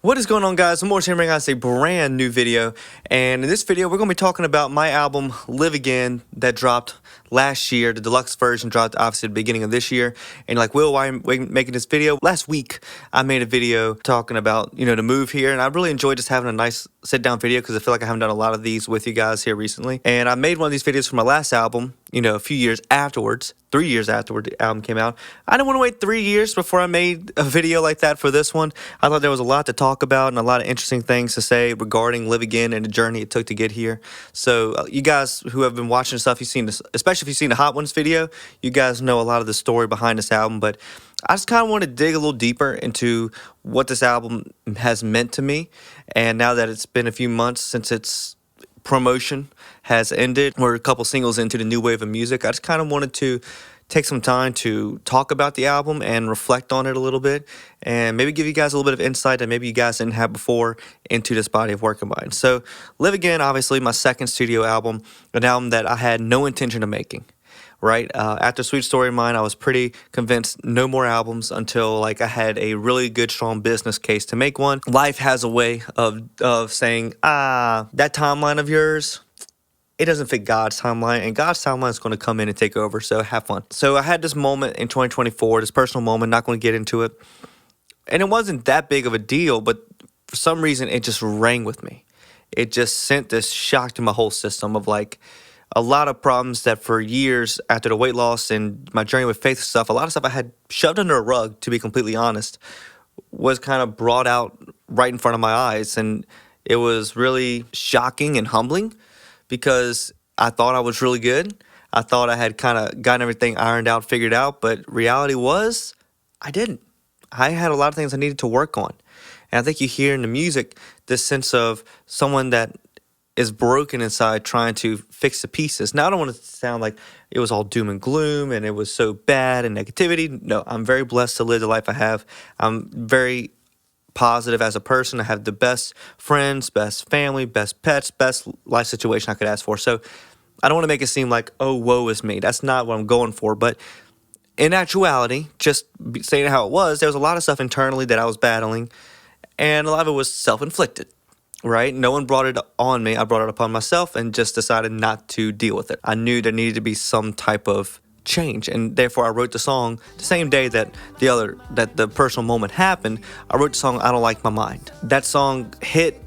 What is going on, guys? More Tim bringing us a brand new video, and in this video we're going to be talking about my album Live Again that dropped last year. The deluxe version dropped obviously at the beginning of this year. And like, Will, why am I making this video? Last week I made a video talking about the move here, and I really enjoyed just having a nice sit down video because I feel like I haven't done a lot of these with you guys here recently. And I made one of these videos for my last album, a few years afterwards, 3 years afterward the album came out. I didn't want to wait 3 years before I made a video like that for this one. I thought there was a lot to talk about and a lot of interesting things to say regarding Live Again and the journey it took to get here. So you guys who have been watching stuff, you've seen this, especially if you've seen the Hot Ones video, you guys know a lot of the story behind this album. But I just kind of want to dig a little deeper into what this album has meant to me. And now that it's been a few months since its promotion has ended, we're a couple singles into the new wave of music, I just kind of wanted to take some time to talk about the album and reflect on it a little bit, and maybe give you guys a little bit of insight that maybe you guys didn't have before into this body of work of mine. So Live Again, obviously my second studio album, an album that I had no intention of making. Right after Sweet Story of Mine, I was pretty convinced no more albums until I had a really good, strong business case to make one. Life has a way of saying, that timeline of yours, it doesn't fit God's timeline, and God's timeline is going to come in and take over, so have fun. So I had this moment in 2024, this personal moment, not going to get into it, and it wasn't that big of a deal, but for some reason, it just rang with me. It just sent this shock to my whole system of a lot of problems that for years after the weight loss and my journey with faith stuff, a lot of stuff I had shoved under a rug, to be completely honest, was kind of brought out right in front of my eyes. And it was really shocking and humbling because I thought I was really good. I thought I had kind of gotten everything ironed out, figured out, but reality was I didn't. I had a lot of things I needed to work on. And I think you hear in the music this sense of someone that is broken inside trying to fix the pieces. Now, I don't want to sound like it was all doom and gloom and it was so bad and negativity. No, I'm very blessed to live the life I have. I'm very positive as a person. I have the best friends, best family, best pets, best life situation I could ask for. So I don't want to make it seem like, oh, woe is me. That's not what I'm going for. But in actuality, just saying how it was, there was a lot of stuff internally that I was battling, and a lot of it was self-inflicted. Right? No one brought it on me. I brought it upon myself and just decided not to deal with it. I knew there needed to be some type of change, and therefore I wrote the song the same day that the personal moment happened. I wrote the song I Don't Like My Mind. That song hit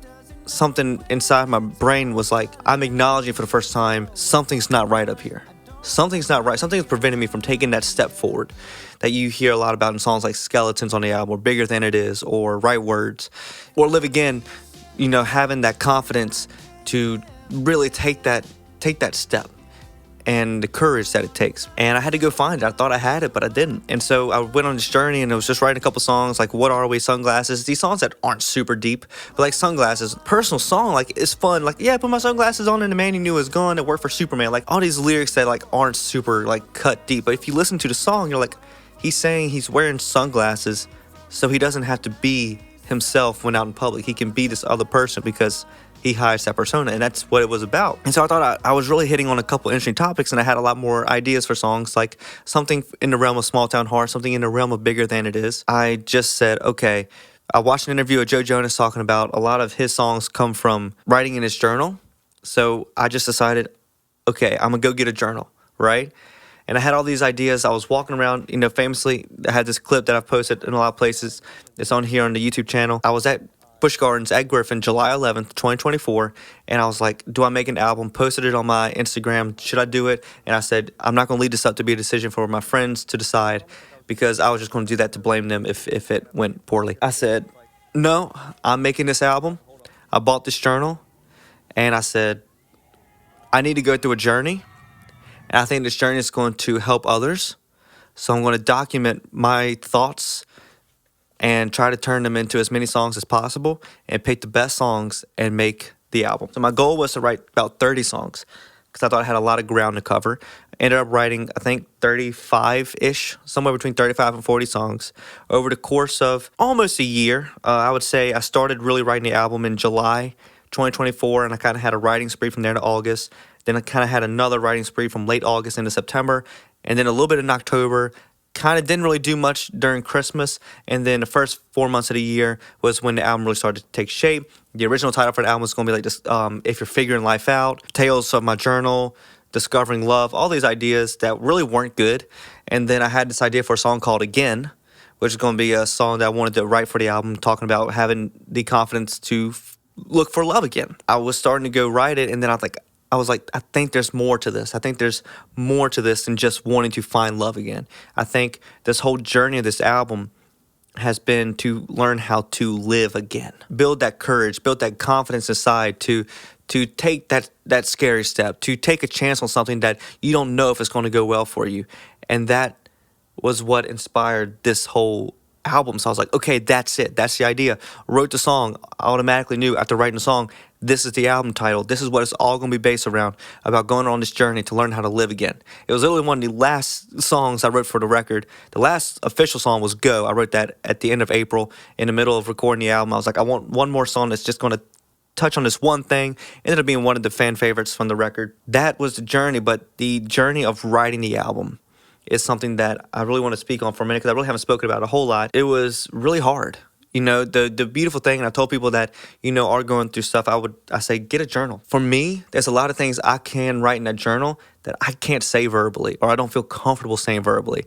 something inside my brain, was like, I'm acknowledging for the first time something's not right up here. Something's not right. Something's preventing me from taking that step forward that you hear a lot about in songs like Skeletons on the album, or Bigger Than It Is, or Right Words, or Live Again. Having that confidence to really take that step and the courage that it takes. And I had to go find it. I thought I had it, but I didn't. And so I went on this journey, and it was just writing a couple songs like What Are We, Sunglasses, these songs that aren't super deep, but like Sunglasses, personal song, it's fun. I put my sunglasses on and the man you knew was gone. It worked for Superman. All these lyrics that aren't super cut deep. But if you listen to the song, you're he's saying he's wearing sunglasses so he doesn't have to be himself when out in public. He can be this other person because he hides that persona, and that's what it was about. And so I thought I was really hitting on a couple interesting topics, and I had a lot more ideas for songs, like something in the realm of Small Town Heart, something in the realm of Bigger Than It Is. I just said, okay, I watched an interview with Joe Jonas talking about a lot of his songs come from writing in his journal. So I just decided, okay, I'm gonna go get a journal, right? And I had all these ideas. I was walking around, famously, I had this clip that I've posted in a lot of places. It's on here on the YouTube channel. I was at Busch Gardens at Griffin, July 11th, 2024, and I was like, do I make an album? Posted it on my Instagram. Should I do it? And I said, I'm not going to leave this up to be a decision for my friends to decide, because I was just going to do that to blame them if it went poorly. I said, no, I'm making this album. I bought this journal, and I said, I need to go through a journey. And I think this journey is going to help others. So I'm going to document my thoughts and try to turn them into as many songs as possible and pick the best songs and make the album. So my goal was to write about 30 songs because I thought I had a lot of ground to cover. I ended up writing, I think, 35-ish, somewhere between 35 and 40 songs over the course of almost a year. I would say I started really writing the album in July 2024, and I kind of had a writing spree from there to August. Then I kind of had another writing spree from late August into September, and then a little bit in October, kind of didn't really do much during Christmas, and then the first 4 months of the year was when the album really started to take shape. The original title for the album was going to be like this, If You're Figuring Life Out, Tales of My Journal, Discovering Love, all these ideas that really weren't good. And then I had this idea for a song called Again, which is going to be a song that I wanted to write for the album, talking about having the confidence to look for love again. I was starting to go write it, and then I was like, I think there's more to this. I think there's more to this than just wanting to find love again. I think this whole journey of this album has been to learn how to live again. Build that courage, build that confidence inside to take that scary step, to take a chance on something that you don't know if it's going to go well for you. And that was what inspired this whole album. So I was like, okay, that's it. That's the idea. Wrote the song. I automatically knew after writing the song, this is the album title. This is what it's all going to be based around, about going on this journey to learn how to live again. It was literally one of the last songs I wrote for the record. The last official song was Go. I wrote that at the end of April in the middle of recording the album. I was like, I want one more song that's just going to touch on this one thing. Ended up being one of the fan favorites from the record. That was the journey, but the journey of writing the album is something that I really want to speak on for a minute, because I really haven't spoken about a whole lot. It was really hard. The beautiful thing, and I told people that, are going through stuff, I say, get a journal. For me, there's a lot of things I can write in that journal that I can't say verbally, or I don't feel comfortable saying verbally.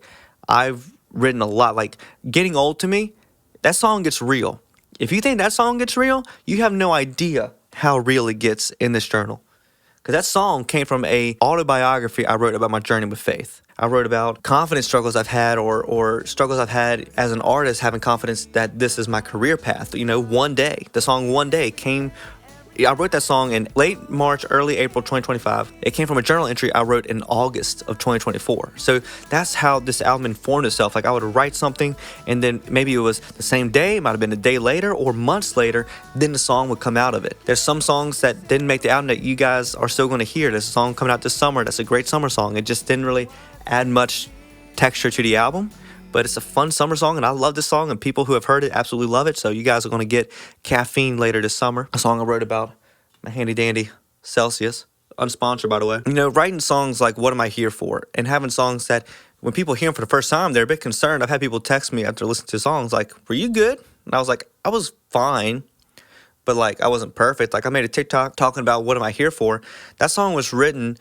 I've written a lot. Like, Getting Old to me, that song gets real. If you think that song gets real, you have no idea how real it gets in this journal. Because that song came from a autobiography I wrote about my journey with faith. I wrote about confidence struggles I've had, or struggles I've had as an artist, having confidence that this is my career path. One Day, the song One Day came, I wrote that song in late March, early April 2025. It came from a journal entry I wrote in August of 2024. So that's how this album informed itself. Like, I would write something, and then maybe it was the same day, it might have been a day later or months later, then the song would come out of it. There's some songs that didn't make the album that you guys are still going to hear. There's a song coming out this summer that's a great summer song. It just didn't really add much texture to the album, but it's a fun summer song, and I love this song, and people who have heard it absolutely love it. So you guys are going to get Caffeine later this summer, a song I wrote about my handy dandy Celsius, unsponsored by the way. Writing songs like What Am I Here For, and having songs that when people hear them for the first time, they're a bit concerned. I've had people text me after listening to songs like, were you good? And I was like, I was fine, but like, I wasn't perfect. Like, I made a TikTok talking about What Am I Here For. That song was written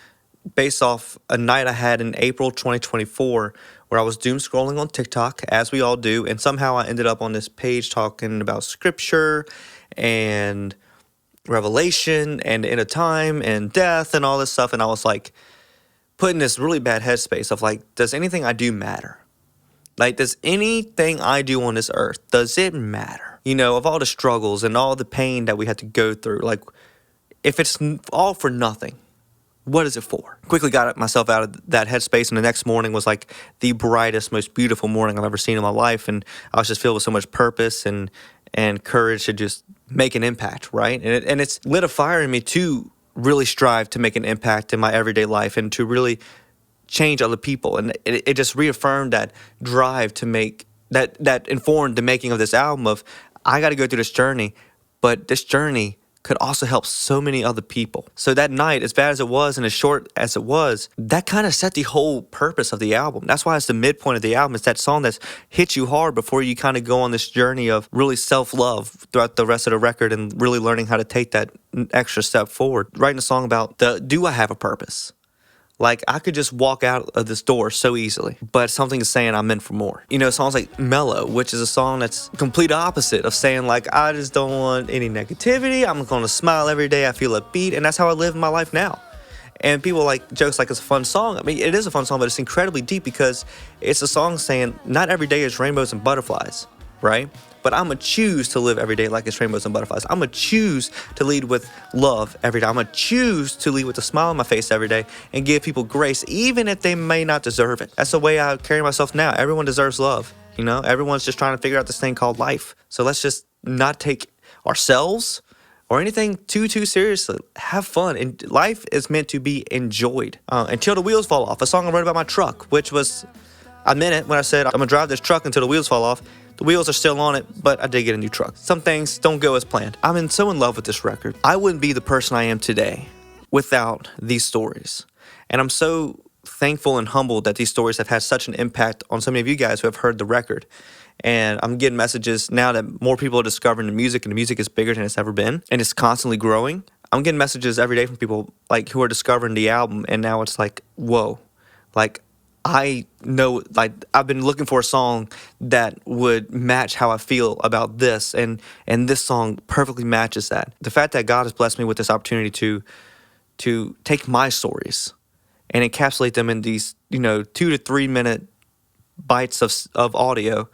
based off a night I had in April 2024 where I was doom scrolling on TikTok, as we all do, and somehow I ended up on this page talking about scripture and revelation and the end of time and death and all this stuff, and I was like put in this really bad headspace of like, does anything I do matter? Like, does anything I do on this earth, does it matter? Of all the struggles and all the pain that we had to go through, like, if it's all for nothing, what is it for? Quickly got myself out of that headspace, and the next morning was like the brightest, most beautiful morning I've ever seen in my life, and I was just filled with so much purpose and courage to just make an impact, right? And it's lit a fire in me to really strive to make an impact in my everyday life and to really change other people, and it just reaffirmed that drive to make that informed the making of this album of, I got to go through this journey, but this journey could also help so many other people. So that night, as bad as it was and as short as it was, that kind of set the whole purpose of the album. That's why it's the midpoint of the album. It's that song that's hit you hard before you kind of go on this journey of really self-love throughout the rest of the record and really learning how to take that extra step forward. Writing a song about do I have a purpose? Like, I could just walk out of this door so easily, but something is saying I'm meant for more. Songs like Mellow, which is a song that's complete opposite of saying like, I just don't want any negativity. I'm going to smile every day. I feel upbeat, and that's how I live my life now. And people like jokes like it's a fun song. I mean, it is a fun song, but it's incredibly deep because it's a song saying not every day is rainbows and butterflies, right? But I'm going to choose to live every day like it's rainbows and butterflies. I'm going to choose to lead with love every day. I'm going to choose to lead with a smile on my face every day and give people grace, even if they may not deserve it. That's the way I carry myself now. Everyone deserves love. Everyone's just trying to figure out this thing called life. So let's just not take ourselves or anything too seriously. Have fun. And life is meant to be enjoyed. Until the Wheels Fall Off, a song I wrote about my truck, which was, I meant it when I said, I'm going to drive this truck until the wheels fall off. The wheels are still on it, but I did get a new truck. Some things don't go as planned. I'm so in love with this record. I wouldn't be the person I am today without these stories. And I'm so thankful and humbled that these stories have had such an impact on so many of you guys who have heard the record. And I'm getting messages now that more people are discovering the music, and the music is bigger than it's ever been, and it's constantly growing. I'm getting messages every day from people like who are discovering the album, and now it's like, whoa, like I know, like I've been looking for a song that would match how I feel about this, and this song perfectly matches that. The fact that God has blessed me with this opportunity to take my stories and encapsulate them in these 2 to 3 minute bites of audio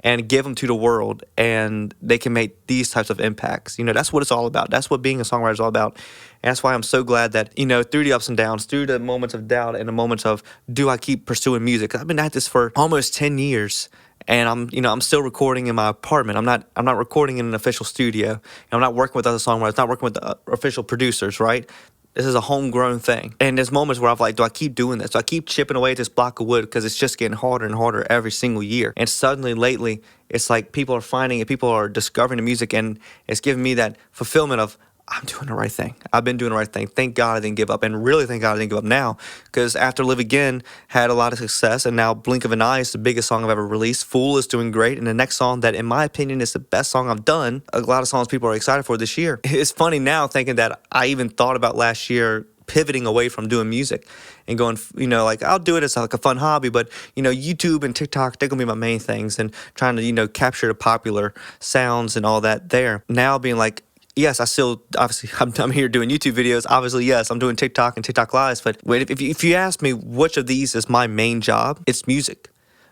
and give them to the world, and they can make these types of impacts. That's what it's all about. That's what being a songwriter is all about. And that's why I'm so glad that, through the ups and downs, through the moments of doubt and the moments of, do I keep pursuing music? 'Cause I've been at this for almost 10 years. And I'm still recording in my apartment. I'm not recording in an official studio. I'm not working with other songwriters, not working with the official producers, right? This is a homegrown thing. And there's moments where I'm like, do I keep doing this? Do I keep chipping away at this block of wood? Because it's just getting harder and harder every single year. And suddenly, lately, it's like people are finding it, people are discovering the music, and it's giving me that fulfillment of, I'm doing the right thing. I've been doing the right thing. Thank God I didn't give up, and really thank God I didn't give up now, because after Live Again had a lot of success, and now Blink of an Eye is the biggest song I've ever released. Fool is doing great, and the next song that, in my opinion, is the best song I've done, a lot of songs people are excited for this year. It's funny now thinking that I even thought about last year pivoting away from doing music and going, like I'll do it as like a fun hobby, but YouTube and TikTok, they're gonna be my main things, and trying to capture the popular sounds and all that there. Now being like, yes, I still, obviously, I'm here doing YouTube videos. Obviously, yes, I'm doing TikTok and TikTok Lives. But if you ask me which of these is my main job, it's music.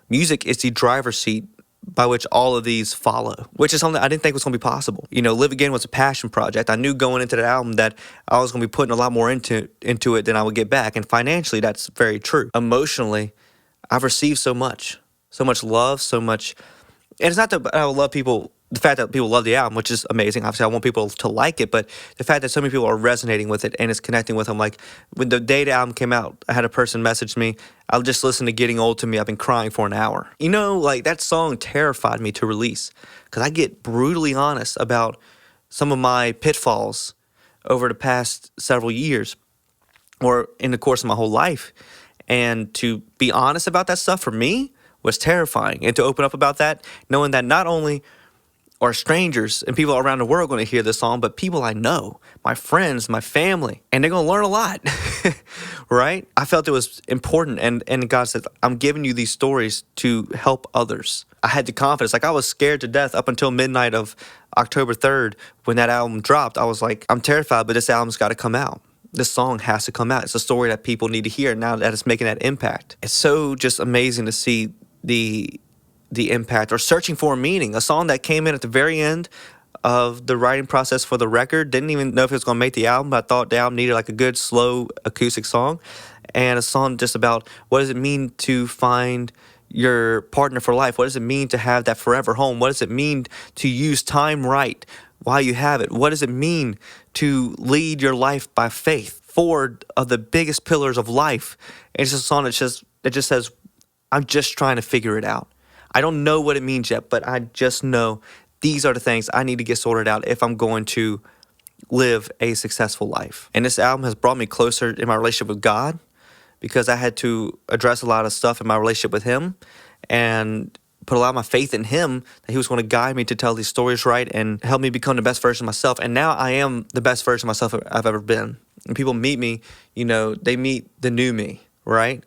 Music is the driver's seat by which all of these follow, which is something I didn't think was going to be possible. Live Again was a passion project. I knew going into that album that I was going to be putting a lot more into it than I would get back. And financially, that's very true. Emotionally, I've received so much love, so much. And it's not that I love people, the fact that people love the album, which is amazing. Obviously, I want people to like it, but the fact that so many people are resonating with it and it's connecting with them. Like when the day the album came out, I had a person message me, I'll just listen to Getting Old to Me. I've been crying for an hour. Like that song terrified me to release, because I get brutally honest about some of my pitfalls over the past several years or in the course of my whole life. And to be honest about that stuff for me was terrifying. And to open up about that, knowing that not only are strangers and people around the world going to hear this song, but people I know, my friends, my family, and they're going to learn a lot, right? I felt it was important, and God said, I'm giving you these stories to help others. I had the confidence, like I was scared to death up until midnight of October 3rd when that album dropped. I was like, I'm terrified, but this album's got to come out. This song has to come out. It's a story that people need to hear now that it's making that impact. It's so just amazing to see the impact, or searching for a meaning. A song that came in at the very end of the writing process for the record. Didn't even know if it was going to make the album, but I thought the album needed like a good, slow acoustic song. And a song just about what does it mean to find your partner for life? What does it mean to have that forever home? What does it mean to use time right while you have it? What does it mean to lead your life by faith? 4 of the biggest pillars of life. And it's a song that just says, I'm just trying to figure it out. I don't know what it means yet, but I just know these are the things I need to get sorted out if I'm going to live a successful life. And this album has brought me closer in my relationship with God, because I had to address a lot of stuff in my relationship with Him and put a lot of my faith in Him, that He was going to guide me to tell these stories right and help me become the best version of myself. And now I am the best version of myself I've ever been. When people meet me, they meet the new me, right?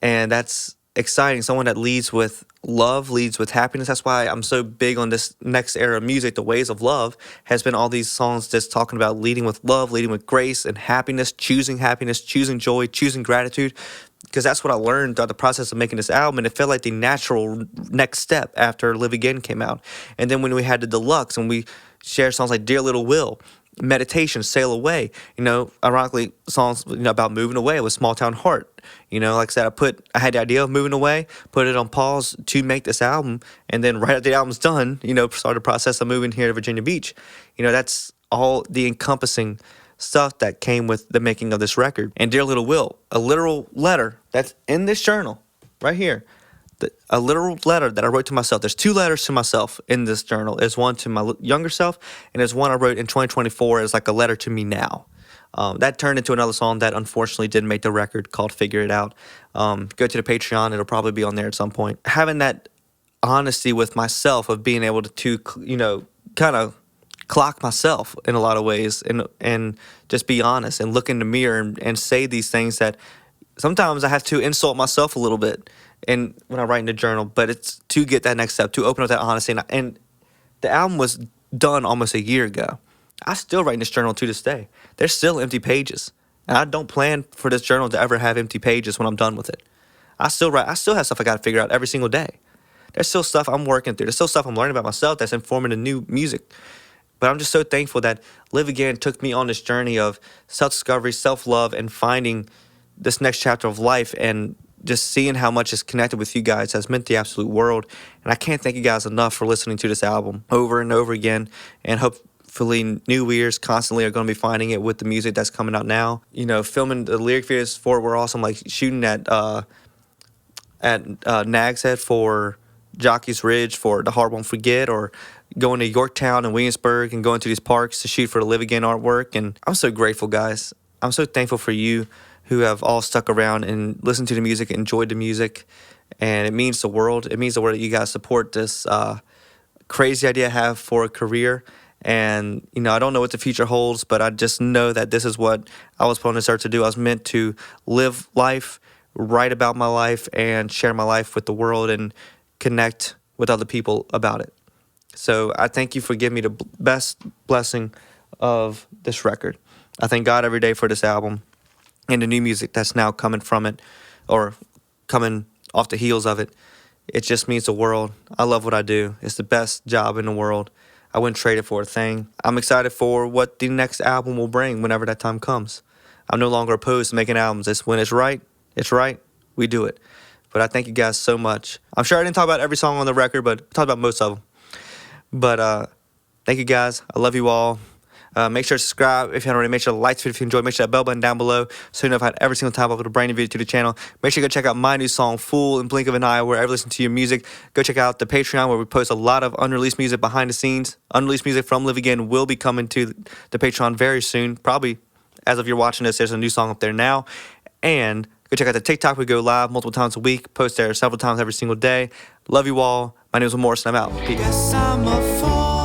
And that's exciting. Someone that leads with love, leads with happiness. That's why I'm so big on this next era of music. The Ways of Love has been all these songs just talking about leading with love, leading with grace and happiness, choosing joy, choosing gratitude. Because that's what I learned throughout the process of making this album, and it felt like the natural next step after Live Again came out. And then when we had the deluxe and we shared songs like Dear Little Will, Meditation, Sail Away, ironically, songs about moving away with Small Town Heart. Like I said, I had the idea of moving away, put it on pause to make this album, and then right after the album's done, started the process of moving here to Virginia Beach. That's all the encompassing stuff that came with the making of this record. And Dear Little Will, a literal letter that's in this journal right here. A literal letter that I wrote to myself. There's 2 letters to myself in this journal. There's one to my younger self, and there's one I wrote in 2024 as like a letter to me now. That turned into another song that unfortunately didn't make the record called Figure It Out. Go to the Patreon, it'll probably be on there at some point. Having that honesty with myself of being able to kind of clock myself in a lot of ways and just be honest and look in the mirror and say these things that sometimes I have to insult myself a little bit and when I write in the journal, but it's to get that next step, to open up that honesty. And the album was done almost a year ago. I still write in this journal to this day. There's still empty pages. And I don't plan for this journal to ever have empty pages when I'm done with it. I still write. I still have stuff I got to figure out every single day. There's still stuff I'm working through. There's still stuff I'm learning about myself that's informing the new music. But I'm just so thankful that Live Again took me on this journey of self-discovery, self-love, and finding this next chapter of life, and just seeing how much is connected with you guys has meant the absolute world. And I can't thank you guys enough for listening to this album over and over again. And hopefully new ears constantly are going to be finding it with the music that's coming out now. You know, filming the lyric videos for it were awesome. Like shooting at Nag's Head for Jockey's Ridge for The Heart Won't Forget, or going to Yorktown and Williamsburg and going to these parks to shoot for the Live Again artwork. And I'm so grateful, guys. I'm so thankful for you who have all stuck around and listened to the music, enjoyed the music, and it means the world. It means the world that you guys support this crazy idea I have for a career. And, you know, I don't know what the future holds, but I just know that this is what I was put on this earth to do. I was meant to live life, write about my life, and share my life with the world and connect with other people about it. So I thank you for giving me the best blessing of this record. I thank God every day for this album and the new music that's now coming from it, or coming off the heels of it. It just means the world. I love what I do. It's the best job in the world. I wouldn't trade it for a thing. I'm excited for what the next album will bring whenever that time comes. I'm no longer opposed to making albums. It's when it's right, we do it. But I thank you guys so much. I'm sure I didn't talk about every song on the record, but I talked about most of them. But thank you guys. I love you all. Make sure to subscribe if you haven't already. Make sure to like this video if you enjoyed. Make sure that bell button down below so you know if I had every single time I upload a brand new video to the channel. Make sure you go check out my new song, Fool and Blink of an Eye, wherever you listen to your music. Go check out the Patreon where we post a lot of unreleased music behind the scenes. Unreleased music from Live Again will be coming to the Patreon very soon. Probably as of you're watching this, there's a new song up there now. And go check out the TikTok. We go live multiple times a week. Post there several times every single day. Love you all. My name is Will Morris and I'm out. Peace.